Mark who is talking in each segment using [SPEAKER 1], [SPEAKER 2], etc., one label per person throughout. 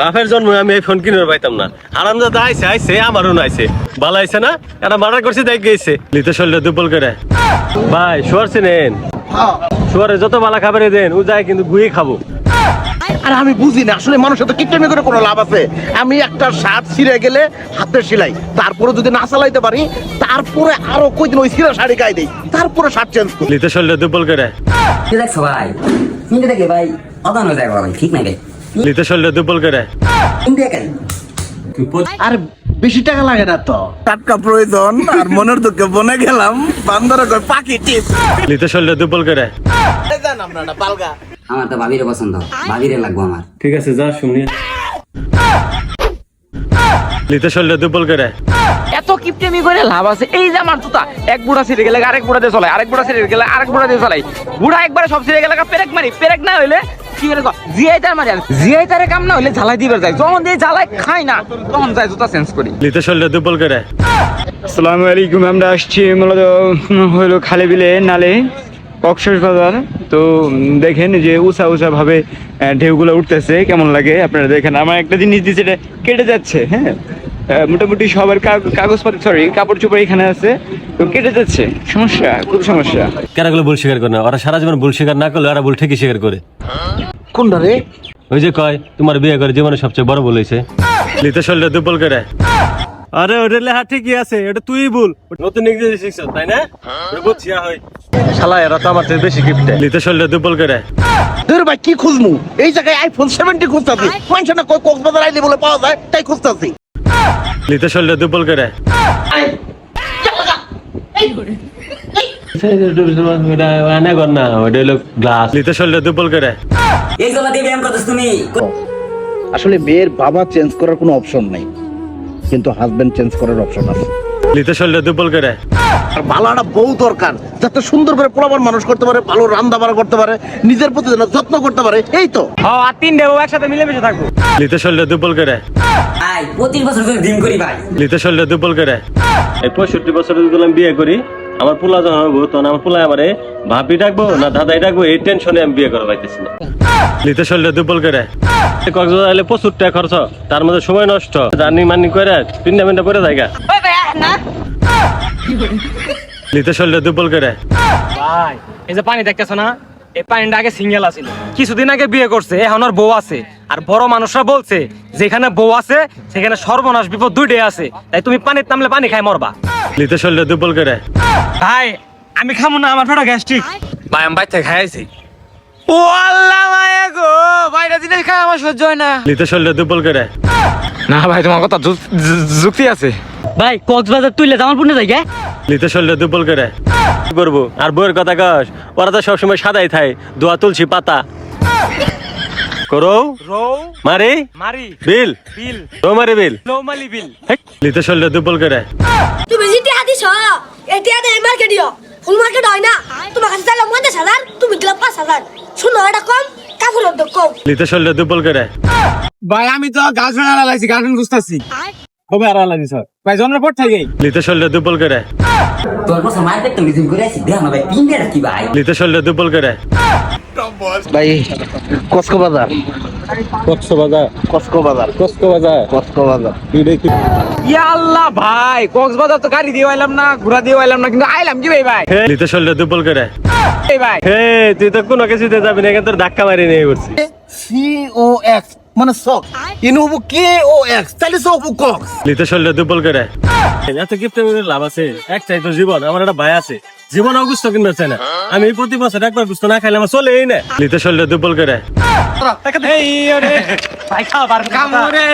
[SPEAKER 1] বাপের জন্ম আমি এই ফোন কিনে পাইতাম না। হারামজাদা আইছে আইছে আমারও নাইছে ভালো আইছে না, এটা মার্ডার করছে দেখ গেছে লিতে শরীরে দুর্বল করে। ভাই শুয়ার চিনেন? শুয়ারে যত বালা খাবারে দেন ও যায় কিন্তু গুই খাবো।
[SPEAKER 2] আর আমি বুঝি না আসলে মানুষের তো কিপটেমি করে কোনো লাভ আছে? আমি একটা শার্ট ছিঁড়ে গেলে হাতের সেলাই, তারপরে যদি না চালাইতে পারি তারপরে আরো কয়দিন ওই ছিঁড়া শাড়ি গায়ে দেই, তারপরে শার্ট চেঞ্জ করি।
[SPEAKER 1] লিতে শরীরে দুর্বল করে।
[SPEAKER 3] কি দেখছো ভাই? কিনতে দেখে ভাই অদান হয়ে যায় ভাই, ঠিক নাই ভাই।
[SPEAKER 1] লিতে শরীরে দুর্বল করে।
[SPEAKER 3] কিনতে দেখেন
[SPEAKER 2] আর বেশি টাকা লাগে না তো, টাটকা প্রয়োজন। আর মনের দুঃখে বনে গেলাম বান্দর কয় পাখি টিপ।
[SPEAKER 1] লিতে শরীরে দুর্বল করে।
[SPEAKER 2] আমরা না পালগা।
[SPEAKER 3] আমার তো ভাবিরে পছন্দ, ভাবিরে লাগবো আমার।
[SPEAKER 1] ঠিক আছে যা শুনি। লিতে শরীরে দুর্বল করে।
[SPEAKER 4] এত কিপটেমি করে লাভ আছে? এই যে আমার জুতা এক বুড়া ছিঁড়ে গেলে আরেক বুড়া দিয়ে চলাই, আরেক বুড়া ছিঁড়ে গেলে আরেক বুড়া দিয়ে চলাই, বুড়া একবারে সব ছিঁড়ে গেলে পেরেক মারি, পেরেক না হইলে কি করে জিআই তার মারি, জিআই তারে কাম না হইলে ঝালাই দিবার যায়, যখন দিয়ে ঝালাই খাই না তখন যায় জুতা চেঞ্জ করি।
[SPEAKER 1] লিতে শরীরে দুর্বল করে।
[SPEAKER 5] আসসালামু আলাইকুম। আমরা আসছি মূলত হলো খালে বিলে নালে কক্সবাজার। তো দেখেন যে উঁচা উঁচা ভাবে ঢেউগুলো উঠতেছে, কেমন লাগে আপনারা দেখেন। আমার একটা জিনিস দিচ্ছে, এটা কেটে যাচ্ছে। হ্যাঁ, মোটামুটি সবার কাগজপত্র কাপড় চোপড় এখানে আছে, তো কেটে যাচ্ছে। সমস্যা, খুব সমস্যা।
[SPEAKER 1] কেরাগুলো ভুল স্বীকার করে না, ওরা সারা জীবন ভুল স্বীকার না করলে ওরা ভুল ঠিকই স্বীকার করে।
[SPEAKER 2] কোনটা রে?
[SPEAKER 1] ওই যে কয় তোমার বিয়ে করে জীবনে সবচেয়ে বড় ভুল হয়েছে। লিতে শরীরে দুর্বল করে। আরে ওটা লেখা ঠিকই আছে, ওটা তুই ভুল। নতুন ইংরেজি শিখছ তাই না? বুঝছি হয় শালা, এরা তো আমার থেকে বেশি গিফট। লিতে শরীরে দুর্বল করে।
[SPEAKER 2] তোর ভাই কি খুঁজমু? এই জায়গায় আইফোন 70 খুঁজতাছি, মানুষ না কই কক্সবাজার আইলে বলে পাওয়া যায় তাই খুঁজতাছি।
[SPEAKER 1] লিতে শরীরে দুর্বল করে। লিতে শরীরে দুর্বল করে।
[SPEAKER 3] এই জন্য দিয়ে ব্যায়াম করতেছ তুমি?
[SPEAKER 2] আসলে মেয়ের বাবা চেঞ্জ করার কোনো অপশন নাই, কিন্তু হাজবেন্ড চেঞ্জ করার অপশন আছে।
[SPEAKER 1] লিতে শরীরে দুর্বল করে।
[SPEAKER 2] আর ভালো একটা বউ দরকার, যাতে সুন্দর করে পোলাপান মানুষ করতে পারে, ভালো রান্না বাড়া করতে পারে, নিজের প্রতি যেন যত্ন করতে পারে। এই তো
[SPEAKER 4] আর তিনটে বউ একসাথে মিলেমিশে থাকবো।
[SPEAKER 1] লিতে শরীরে দুর্বল করে।
[SPEAKER 3] ভাই 25 বছর ধরে ডিম করি ভাই।
[SPEAKER 1] লিতে শরীরে দুর্বল করে। এই 65 বছর যদি আমি বিয়ে করি, আমার পোলা যখন হবো তখন আমার পোলা আমারে ভাবি ডাকবো না দাদাই ডাকবো, এই টেনশনে আমি বিয়ে করা পাইতেছি না। লিতে শরীরে দুর্বল করে। কক্সবাজার আইলে প্রচুর টাকা খরচ, তার মধ্যে সময় নষ্ট, জার্নি মার্নি করে পিন্ডা মিন্ডা পরে জায়গা। লিতে শরীরে দুর্বল করে।
[SPEAKER 4] ভাই এই যে পানি দেখতেছ না, এই পানিটা আগে সিঙ্গেল আছিল, কিছুদিন আগে বিয়ে করছে, এখন আর বউ আছে। আর বড় মানুষরা বলছে যেখানে বউ আছে সেখানে সর্বনাশ বিপদ দুইটাই আছে, তাই তুমি পানির নামলে পানি খাই মরবা।
[SPEAKER 1] লিতে শরীরে দুর্বল করে।
[SPEAKER 4] ভাই আমি খাবো না, আমার পেটে গ্যাস্ট্রিক। ভাই আমি বাইরে খাইছি। ও আল্লাহ মায়া গো, বাইরে জিনিস খাই আমার সহ্য হয় না।
[SPEAKER 1] লিতে শরীরে দুর্বল করে।
[SPEAKER 4] না ভাই তোমার কথা যুক্তি আছে।
[SPEAKER 6] ভাই কক্সবাজার তুইলে জামালপুরে যাই গে।
[SPEAKER 1] লিতে শরীরে দুর্বল করে। কি করবো আর বউয়ের কথা কস? ওরা তো সবসময় সাদাই থাকে, দোয়া তুলসী পাতা করো
[SPEAKER 4] রৌ
[SPEAKER 1] মারি
[SPEAKER 4] মারি
[SPEAKER 1] বিল
[SPEAKER 4] বিল
[SPEAKER 1] রো মারি বিল।
[SPEAKER 4] নৌমালি বিল।
[SPEAKER 1] লিতে শরীরে দুর্বল করে।
[SPEAKER 7] তুমি জিতে হাদিস এটিয়া দে মার্কেটিও ফুল মার্কেট হয় না, তোমার কাছে চাইলে 50,000, তুমি দিলা 5,000। শুনো এটা কম, কাপড়ের দাম কম।
[SPEAKER 1] লিতে শরীরে দুর্বল করে।
[SPEAKER 4] ভাই আমি তো গার্লফ্রেন্ড আলাইছি, গার্লফ্রেন্ড বুঝতাছি কবে আর আলাইছি স্যার ভাই জন্মের পর থেকেই।
[SPEAKER 1] লিতে শরীরে দুর্বল করে।
[SPEAKER 3] তোর বছর মায়ের পেট তুমি ডিম করে আছি, দেখ না ভাই পিন্ডে রাখি ভাই।
[SPEAKER 1] লিতে শরীরে দুর্বল করে।
[SPEAKER 2] ভাই কক্সবাজার
[SPEAKER 1] কক্সবাজার
[SPEAKER 2] কক্সবাজার
[SPEAKER 1] কক্সবাজার
[SPEAKER 2] কক্সবাজার
[SPEAKER 4] ইয়া আল্লাহ ভাই, কক্সবাজার তো গাড়ি দিয়ে আইলাম না, ঘোড়া দিয়ে আইলাম না, কিন্তু আইলাম কি ভাই? ভাই
[SPEAKER 1] লিতে শরীরে দুর্বল করে।
[SPEAKER 4] এই ভাই
[SPEAKER 1] হে তুই তো কোনো কিছুতে যাবি না, এখান তোর ধাক্কা মারি নিয়ে করছি।
[SPEAKER 2] COX মানে সক, ইনহবু KOX তাহলে সব কক্স।
[SPEAKER 1] লিতে শরীরে দুর্বল করে। এত গিফট লাভ আছে? একটাই তো জীবন, আমার একটা ভাই আছে, জীবন অগুস্ত কিনতে চায় না। আমি প্রতি বছর একবার গুস্ত না খাইলে আমার চলেই না। লিতে শরীরে দুর্বল করে।
[SPEAKER 4] ভাই খাবার কামড়ে।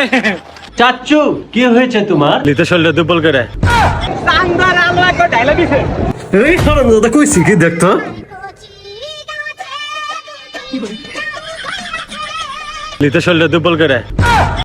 [SPEAKER 1] চাচ্চু কি হয়েছে তোমার? লিতে শরীরে দুর্বল করে।
[SPEAKER 4] সান্দার আমলা কো ডায়লগ দিছে।
[SPEAKER 1] এই হারামজাদা কইছি কি দেখতো? লিতে শরীরে দুর্বল করে।